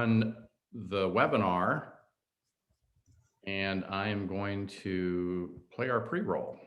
run the webinar, and I am going to play our pre-roll.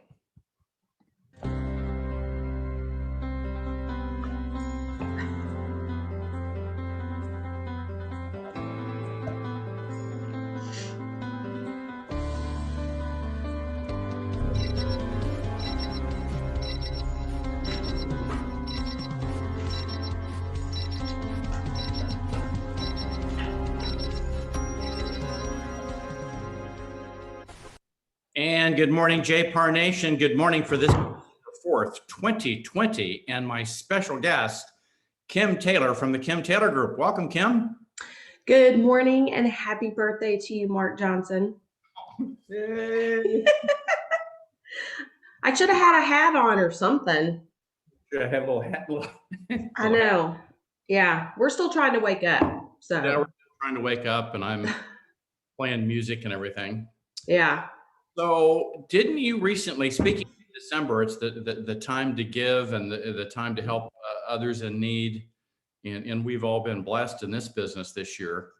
And good morning, JPAR Nation. Good morning for this 4th, 2020, and my special guest, Kim Taylor from the Kim Taylor Group. Welcome, Kim. Good morning and happy birthday to you, Mark Johnson. Hey. I should have had a hat on or something. Should I have a little hat? I know. Yeah, we're still trying to wake up. So yeah, we're trying to wake up, and I'm playing music and everything. Yeah. So didn't you recently, speaking in December, it's the time to give and the time to help others in need. And we've all been blessed in this business this year.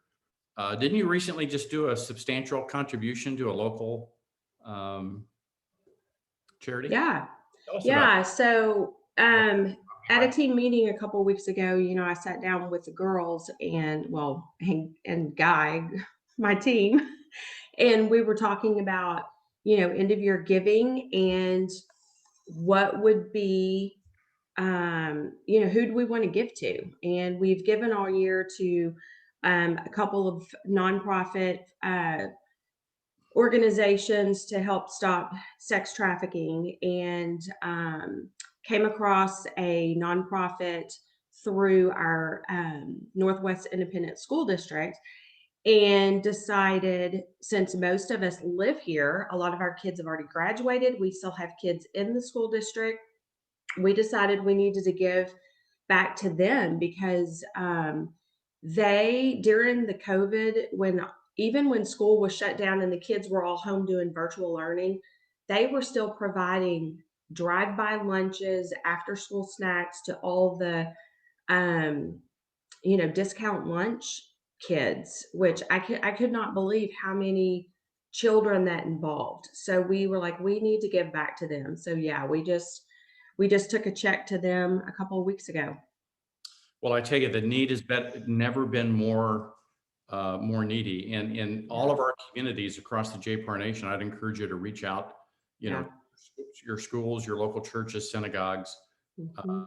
Didn't you recently just do a substantial contribution to a local charity? Yeah. Yeah. So at a team meeting a couple of weeks ago, I sat down with the girls and Guy, my team, and we were talking about, end of year giving and what would be, who do we want to give to? And we've given all year to a couple of nonprofit organizations to help stop sex trafficking, and came across a nonprofit through our Northwest Independent School District, and decided, since most of us live here, a lot of our kids have already graduated, we still have kids in the school district, we decided we needed to give back to them because they, during the COVID, even when school was shut down and the kids were all home doing virtual learning, they were still providing drive-by lunches, after school snacks to all the, discount lunch kids, which I could not believe how many children that involved. So we were like, we need to give back to them. So yeah, we just took a check to them a couple of weeks ago. Well, I tell you, the need has never been more needy. And in all of our communities across the JPAR Nation, I'd encourage you to reach out, your schools, your local churches, synagogues. Mm-hmm.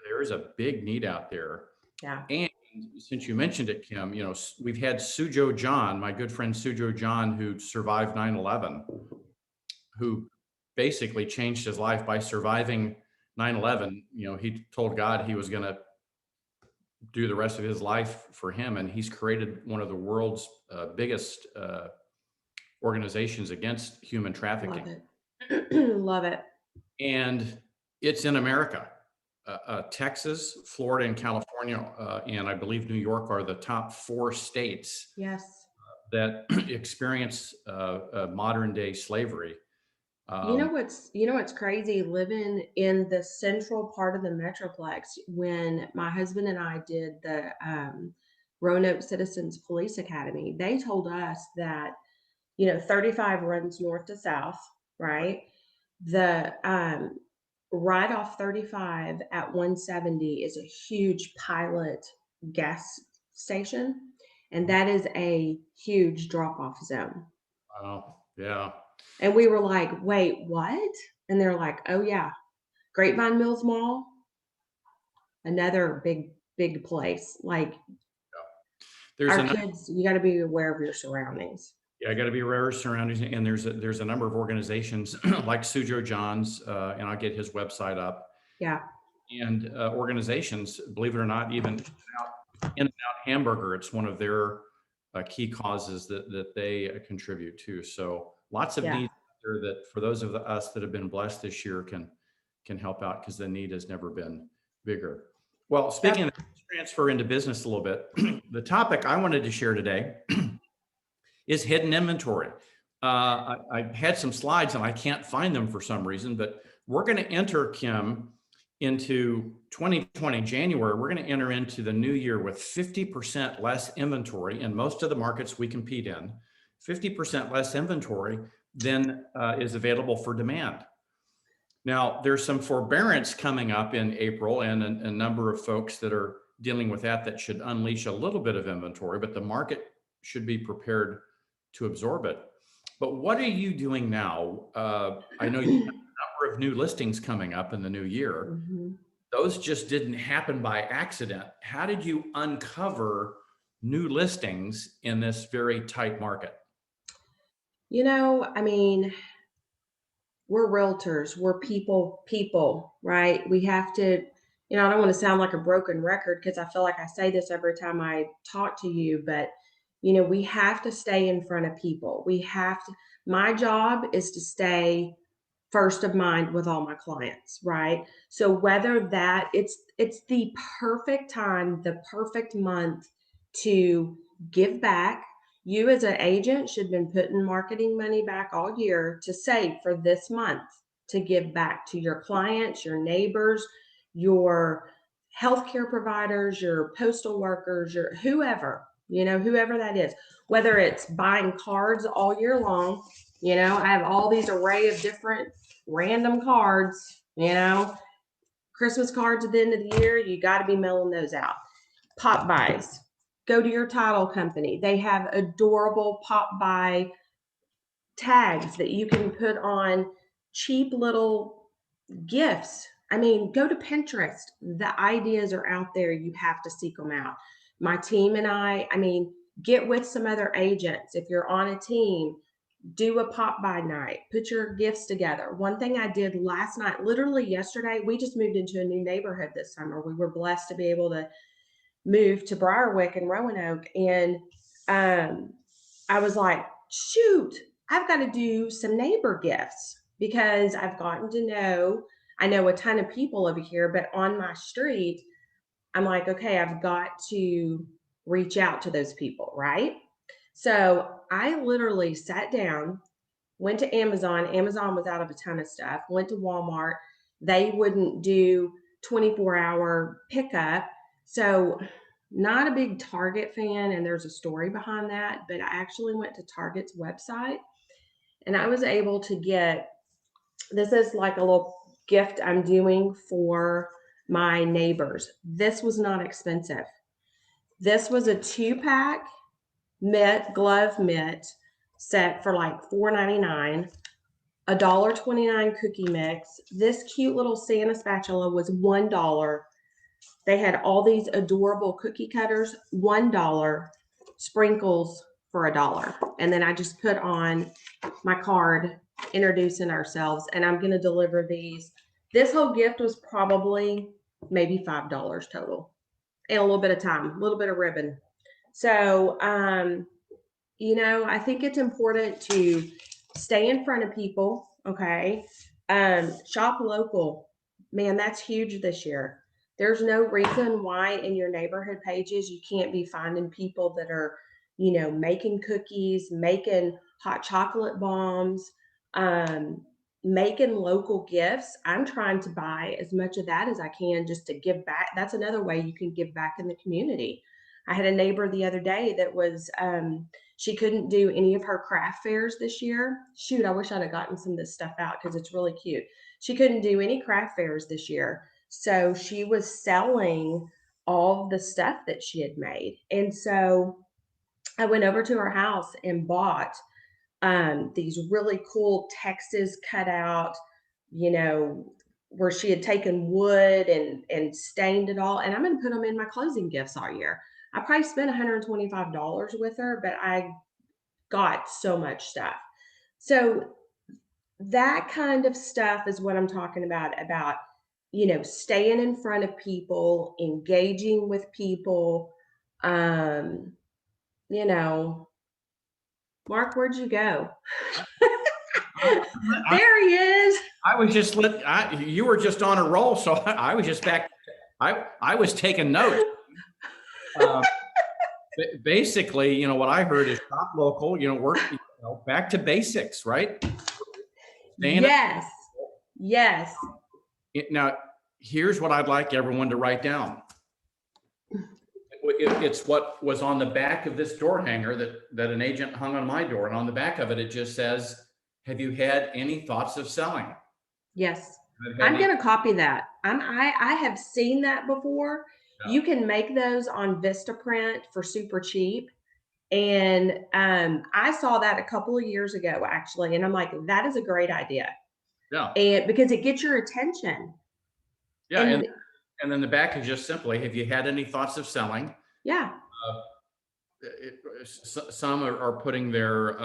There is a big need out there. Yeah. And since you mentioned it, Kim, we've had Sujo John, my good friend Sujo John, who survived 9/11, who basically changed his life by surviving 9/11. He told God he was going to do the rest of his life for him, and he's created one of the world's biggest organizations against human trafficking. Love it. Love it. And it's in America. Texas, Florida, and California, and I believe New York are the top 4 states. Yes. That experience modern day slavery. You know what's crazy, living in the central part of the Metroplex, when my husband and I did the Roanoke Citizens Police Academy, they told us that 35 runs north to south, right? The right off 35 at 170 is a huge pilot gas station, and that is a huge drop-off zone. Wow. Yeah. And we were like, wait, what? And they're like, oh yeah, Grapevine Mills Mall, another big place. Like, there's our kids, you got to be aware of your surroundings. Yeah, I got to be aware of surroundings, and there's a number of organizations like Sujo John's, and I'll get his website up. Yeah. And organizations, believe it or not, even In-N-Out Hamburger, it's one of their key causes that they contribute to. So lots of needs there that, for those of us that have been blessed this year, can help out, because the need has never been bigger. Well, speaking of transfer into business a little bit, the topic I wanted to share today is hidden inventory. I had some slides and I can't find them for some reason, but we're going to enter, Kim, into 2020 January, we're going to enter into the new year with 50% less inventory in most of the markets we compete in, 50% less inventory than is available for demand. Now, there's some forbearance coming up in April, and a number of folks that are dealing with that should unleash a little bit of inventory, but the market should be prepared to absorb it. But what are you doing now? I know you have a number of new listings coming up in the new year. Mm-hmm. Those just didn't happen by accident. How did you uncover new listings in this very tight market? I mean, we're realtors, we're people, right? We have to, I don't want to sound like a broken record because I feel like I say this every time I talk to you, but we have to stay in front of people. My job is to stay first of mind with all my clients, right? So whether it's the perfect time, the perfect month to give back. You as an agent should have been putting marketing money back all year to save for this month to give back to your clients, your neighbors, your healthcare providers, your postal workers, your whoever, whoever that is, whether it's buying cards all year long. I have all these array of different random cards, Christmas cards at the end of the year, you got to be mailing those out. Pop buys. Go to your title company. They have adorable pop buy tags that you can put on cheap little gifts. I mean, go to Pinterest. The ideas are out there. You have to seek them out. My team and I mean, get with some other agents. If you're on a team, do a pop by night, put your gifts together. One thing I did last night, literally yesterday, we just moved into a new neighborhood this summer. We were blessed to be able to move to Briarwick and Roanoke. And I was like, shoot, I've got to do some neighbor gifts because I've gotten to know, I know a ton of people over here, but on my street, I'm like, okay, I've got to reach out to those people, right? So I literally sat down, went to Amazon. Amazon was out of a ton of stuff. Went to Walmart. They wouldn't do 24-hour pickup. So not a big Target fan, and there's a story behind that, but I actually went to Target's website and I was able to get, this is like a little gift I'm doing for my neighbors. This was not expensive. This was a 2-pack glove mitt set for like $4.99, $1.29 cookie mix. This cute little Santa spatula was $1. They had all these adorable cookie cutters, $1, sprinkles for $1. And then I just put on my card introducing ourselves, and I'm going to deliver these. This whole gift was probably maybe $5 total, and a little bit of time, a little bit of ribbon. So, I think it's important to stay in front of people. Okay. Shop local, man, that's huge this year. There's no reason why in your neighborhood pages you can't be finding people that are, making cookies, making hot chocolate bombs, making local gifts. I'm trying to buy as much of that as I can just to give back. That's another way you can give back in the community. I had a neighbor the other day that was, she couldn't do any of her craft fairs this year. Shoot, I wish I'd have gotten some of this stuff out because it's really cute. She couldn't do any craft fairs this year. So she was selling all the stuff that she had made. And so I went over to her house and bought these really cool Texas cutout, where she had taken wood and stained it all. And I'm going to put them in my closing gifts all year. I probably spent $125 with her, but I got so much stuff. So that kind of stuff is what I'm talking about, staying in front of people, engaging with people. Mark, where'd you go? There he is. I was just you were just on a roll, so I was just back. I was taking notes. Basically, what I heard is shop local. Work back to basics, right? Yes. Yes. Now, Here's what I'd like everyone to write down. It's what was on the back of this door hanger that an agent hung on my door. And on the back of it, it just says, have you had any thoughts of selling? Yes. I'm going to copy that. I have seen that before. Yeah. You can make those on Vistaprint for super cheap. And I saw that a couple of years ago, actually. And I'm like, that is a great idea. Yeah. And because it gets your attention. Yeah. And then the back is just simply, have you had any thoughts of selling? Yeah. Some are putting their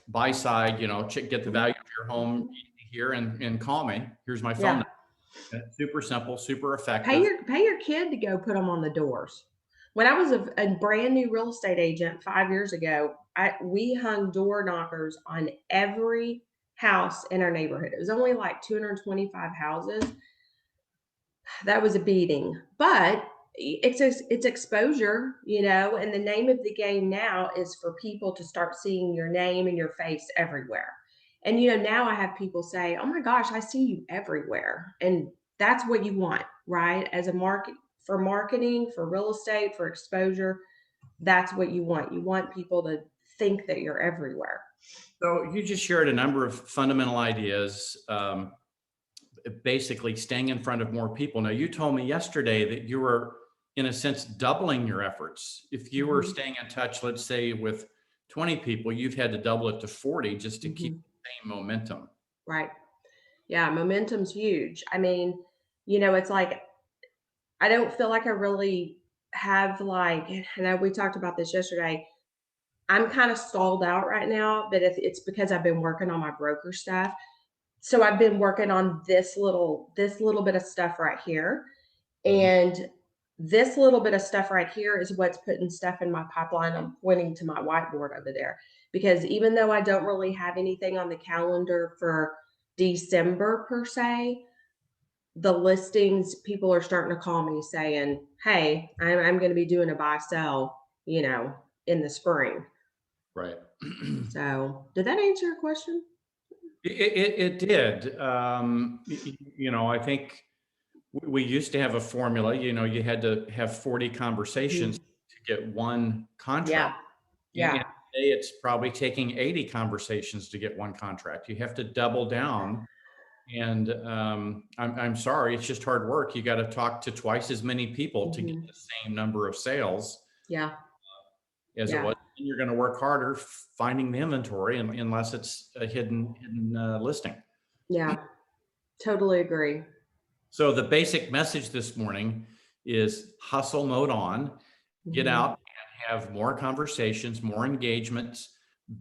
buy side, get the value of your home here and call me. Here's my phone number. Super simple, super effective. Pay your kid to go put them on the doors. When I was a brand new real estate agent 5 years ago, we hung door knockers on every house in our neighborhood. It was only like 225 houses. That was a beating, but it's exposure, and the name of the game now is for people to start seeing your name and your face everywhere. And now I have people say, oh my gosh, I see you everywhere. And that's what you want, right? As a for marketing, for real estate, for exposure, that's what you want. You want people to think that you're everywhere. So you just shared a number of fundamental ideas, basically staying in front of more people. Now, you told me yesterday that you were, in a sense, doubling your efforts. If you were staying in touch, let's say with 20 people, you've had to double it to 40 just to keep the same momentum. Right. Yeah, momentum's huge. I mean, it's like, I don't feel like I really have I know we talked about this yesterday. I'm kind of stalled out right now, but it's because I've been working on my broker stuff. So I've been working on this little bit of stuff right here. And this little bit of stuff right here is what's putting stuff in my pipeline. I'm pointing to my whiteboard over there, because even though I don't really have anything on the calendar for December per se, the listings, people are starting to call me saying, hey, I'm going to be doing a buy sell, in the spring. Right. So did that answer your question? It did. I think we used to have a formula, you had to have 40 conversations to get one contract. Yeah. And today it's probably taking 80 conversations to get one contract. You have to double down. And I'm sorry, it's just hard work. You got to talk to twice as many people to get the same number of sales. Yeah. As it was. And you're going to work harder finding the inventory, unless it's a hidden listing. Yeah, totally agree. So the basic message this morning is hustle mode on, get out and have more conversations, more engagements,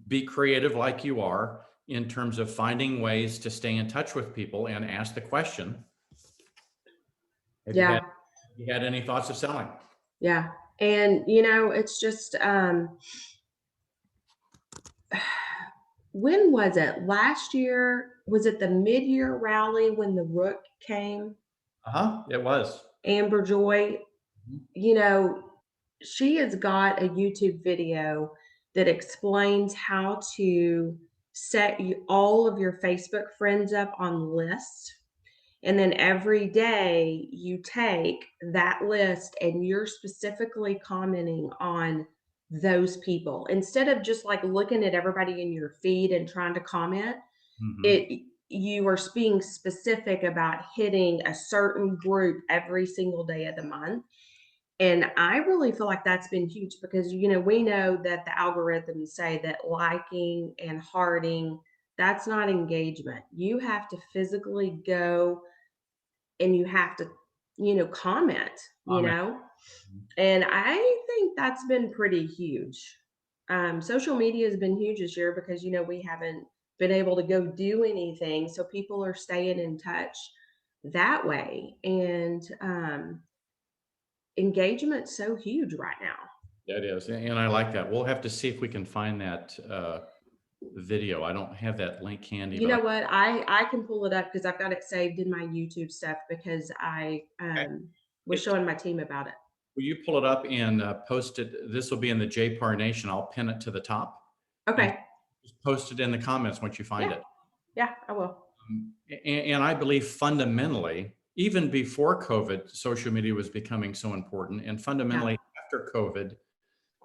be creative like you are in terms of finding ways to stay in touch with people and ask the question. Have you had any thoughts of selling? Yeah. And, it's just, when was it? Last year? Was it the mid-year rally when the Rook came? It was. Amber Joy, she has got a YouTube video that explains how to set all of your Facebook friends up on lists. And then every day you take that list and you're specifically commenting on those people instead of just like looking at everybody in your feed and trying to comment. You are being specific about hitting a certain group every single day of the month. And I really feel like that's been huge because, we know that the algorithms say that liking and hearting, that's not engagement. You have to physically go and you have to, comment, and I think that's been pretty huge. Social media has been huge this year because, we haven't been able to go do anything. So people are staying in touch that way. And engagement's so huge right now. That is. And I like that. We'll have to see if we can find that video. I don't have that link handy. You know what? I can pull it up because I've got it saved in my YouTube stuff because I was showing my team about it. Will you pull it up and post it? This will be in the JPAR Nation. I'll pin it to the top. Okay. Just post it in the comments once you find it. Yeah, I will. And I believe fundamentally, even before COVID, social media was becoming so important. And fundamentally after COVID,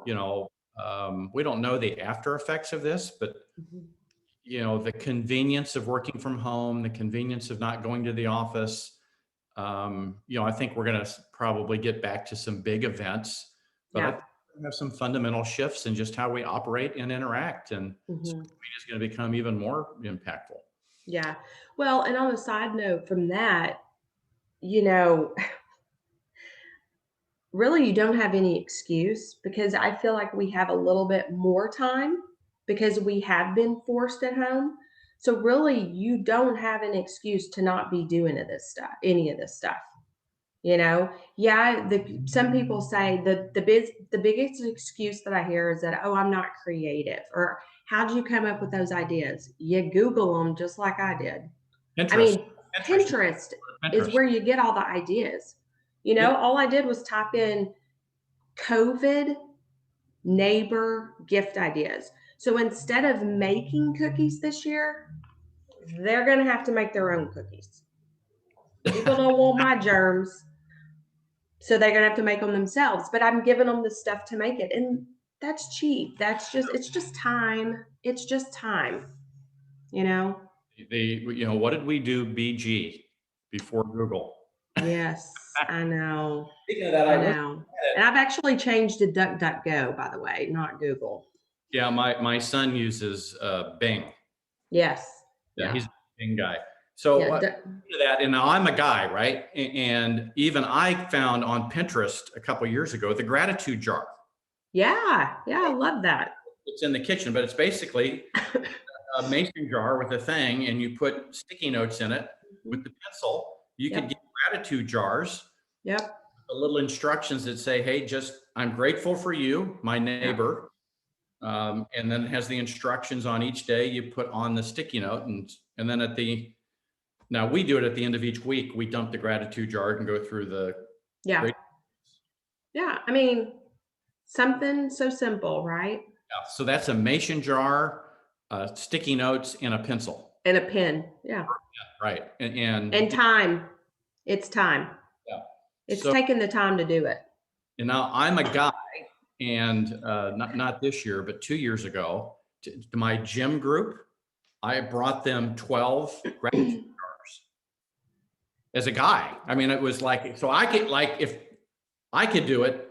you know, we don't know the after effects of this, but Mhm. you know, the convenience of working from home, the convenience of not going to the office. You know, I think we're going to probably get back to some big events, but I Yeah. think we have some fundamental shifts in just how we operate and interact, and social Mhm. media is going to become even more impactful. Yeah. Well, and on a side note from that, you know, really you don't have any excuse because I feel like we have a little bit more time because we have been forced at home. So really you don't have an excuse to not be doing any of this stuff. You know, yeah, some people say the biggest excuse that I hear is that, oh, I'm not creative, or how'd you come up with those ideas? You Google them just like I did. I Pinterest, mean, Pinterest, Pinterest is Pinterest. where you get all the ideas. You Yeah. know, all I did was type in COVID neighbor gift ideas. So instead of making cookies this year, they're going to have to make their own cookies. People don't want my germs, so they're going to have to make them themselves. But I'm giving them the stuff to make it. And that's cheap. It's just time. It's just time, you know? You know, what did we do, BG, before Google? Yes, I know. Speaking of that, I I wish. know. And I've actually changed to DuckDuckGo, by the way, not Google. Yeah, my son uses Bing. Yes. Yeah, Yeah. he's a Bing guy. So Yeah. what that, and now I'm a guy, right? And even I found on Pinterest a couple of years ago the gratitude jar. Yeah. Yeah. I love that. It's in the kitchen, but it's basically a mason jar with a thing, and you put sticky notes in it with Mhm. the pencil. You could Yep. get gratitude jars, Yep. the little instructions that say, "Hey, just I'm grateful for you, my Yep. neighbor." And then it has the instructions on each day you put on the sticky note, and then now we do it at the end of each week. We dump the gratitude jar and go through the Yeah. great. Yeah. I mean, something so simple, right? Yeah, so that's a mason jar, sticky notes, and a pencil. And a pen. Yeah. Right. And And time. It's time. yeah. It's So, taking the time to do it. and now I'm a guy, and not this year, but 2 years ago, to my gym group, I brought them 12 gratitude jars as a guy. I mean, it was like, so I could, like, if I could do it,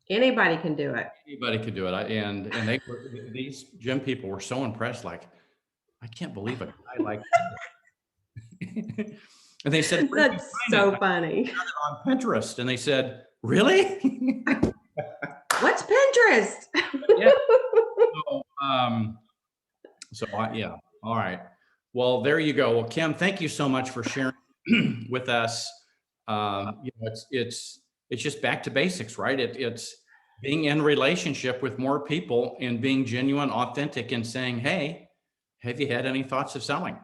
Anybody can do it. anybody could do it. And these gym people were so impressed, like, I can't believe a guy like that. And they said, "Where did you That's find it?" so I funny. found it on Pinterest. And they said, "Really?" What's Pinterest? Yeah. So, yeah. All right. Well, there you go. Well, Kim, thank you so much for sharing with us. You know, it's just back to basics, right? It's being in relationship with more people and being genuine, authentic, and saying, "Hey, have you had any thoughts of selling?"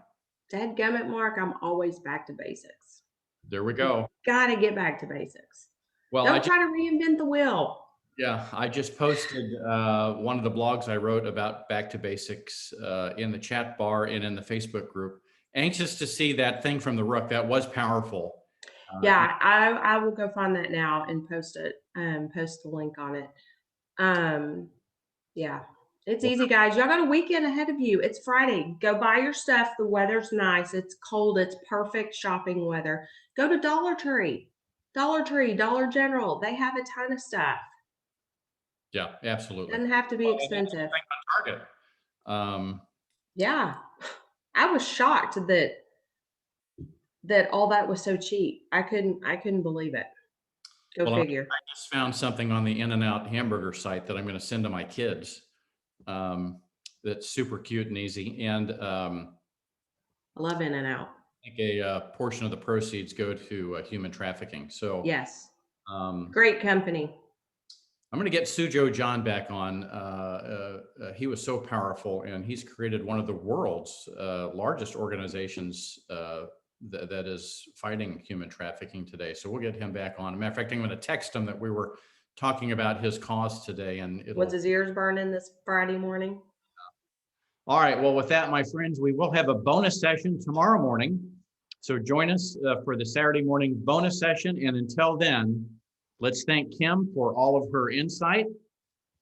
Dadgummit, Mark, I'm always back to basics. There we You go. gotta get back to basics. Well, Don't try to reinvent the wheel. yeah, I just posted one of the blogs I wrote about back to basics in the chat bar and in the Facebook group. Anxious to see that thing from the Rook. That was powerful. Yeah, I will go find that now and post it, post the link on it. Um, yeah, it's Well, easy, guys. Y'all got a weekend ahead of you. It's Friday. Go buy your stuff. The weather's nice. It's cold. It's perfect shopping weather. Go to Dollar Tree, Dollar General. They have a ton of stuff. yeah, absolutely. Doesn't have to be Well, and then expensive. think on Target. Yeah, I was shocked that all that was so cheap. I couldn't believe it. Go Well, figure. I just found something on the In-N-Out hamburger site that I'm going to send to my kids. That's super cute and easy. And I love In and Out. I think a portion of the proceeds go to human trafficking. So Yes. um, Great company. I'm going to get Sujo John back on. He was so powerful, and he's created one of the world's largest organizations that is fighting human trafficking today. So we'll get him back on. As a matter of fact, I'm going to text him that we were talking about his cause today, and Was it'll. his ears burning this Friday morning? All right. Well, with that, my friends, we will have a bonus session tomorrow morning. So join us for the Saturday morning bonus session. And until then, let's thank Kim for all of her insight,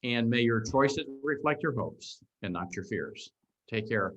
and may your choices reflect your hopes and not your fears. Take care.